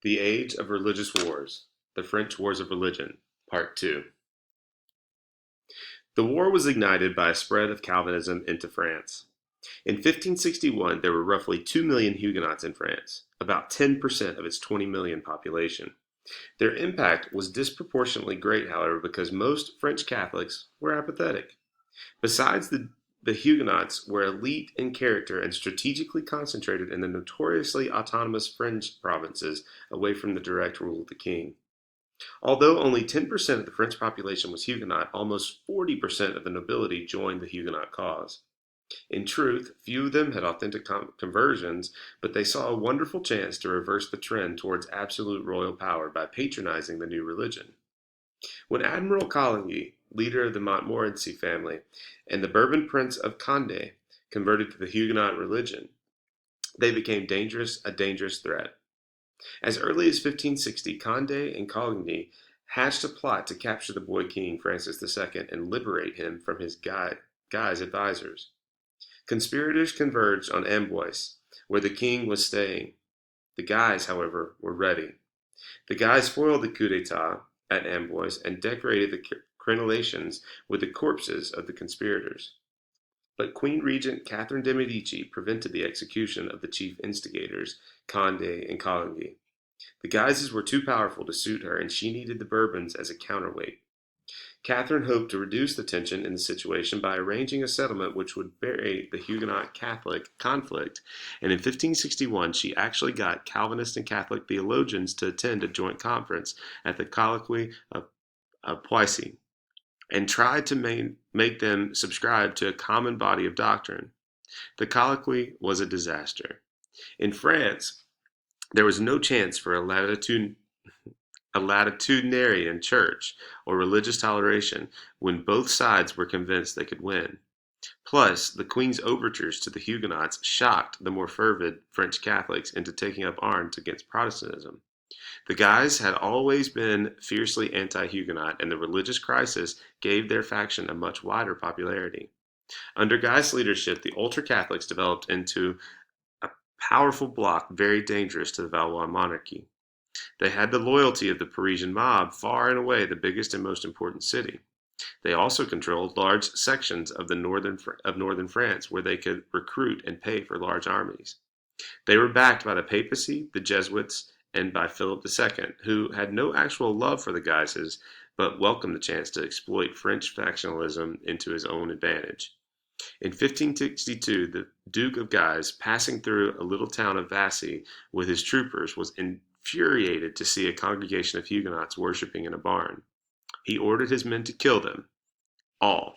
The Age of Religious Wars, the French Wars of Religion, Part 2. The war was ignited by a spread of Calvinism into France. In 1561, there were roughly 2 million Huguenots in France, about 10% of its 20 million population. Their impact was disproportionately great, however, because most French Catholics were apathetic. Besides, the Huguenots were elite in character and strategically concentrated in the notoriously autonomous French provinces away from the direct rule of the king. Although only 10% of the French population was Huguenot, almost 40% of the nobility joined the Huguenot cause. In truth, few of them had authentic conversions, but they saw a wonderful chance to reverse the trend towards absolute royal power by patronizing the new religion. When Admiral Coligny, leader of the Montmorency family, and the Bourbon Prince of Condé converted to the Huguenot religion, they became a dangerous threat. As early as 1560, Condé and Coligny hatched a plot to capture the boy king Francis II and liberate him from his Guy's advisors. Conspirators converged on Amboise, where the king was staying. The Guys, however, were ready. The Guys foiled the coup d'etat at Amboise and decorated the crenellations with the corpses of the conspirators. But Queen Regent Catherine de' Medici prevented the execution of the chief instigators, Condé and Coligny. The Guises were too powerful to suit her, and she needed the Bourbons as a counterweight. Catherine hoped to reduce the tension in the situation by arranging a settlement which would bury the Huguenot-Catholic conflict, and in 1561 she actually got Calvinist and Catholic theologians to attend a joint conference at the Colloquy of Poissy, and tried to make them subscribe to a common body of doctrine. The colloquy was a disaster. In France, there was no chance for a latitudinarian church or religious toleration when both sides were convinced they could win. Plus, the Queen's overtures to the Huguenots shocked the more fervid French Catholics into taking up arms against Protestantism. The Guys had always been fiercely anti-Huguenot, and the religious crisis gave their faction a much wider popularity. Under Guy's leadership, the ultra-Catholics developed into a powerful bloc very dangerous to the Valois monarchy. They had the loyalty of the Parisian mob, far and away the biggest and most important city. They also controlled large sections of northern France, where they could recruit and pay for large armies. They were backed by the papacy, the Jesuits, and by Philip II, who had no actual love for the Guises, but welcomed the chance to exploit French factionalism into his own advantage. In 1562, the Duke of Guise, passing through a little town of Vassy with his troopers, was infuriated to see a congregation of Huguenots worshipping in a barn. He ordered his men to kill them, all.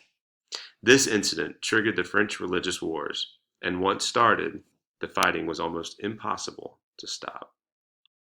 This incident triggered the French religious wars, and once started, the fighting was almost impossible to stop.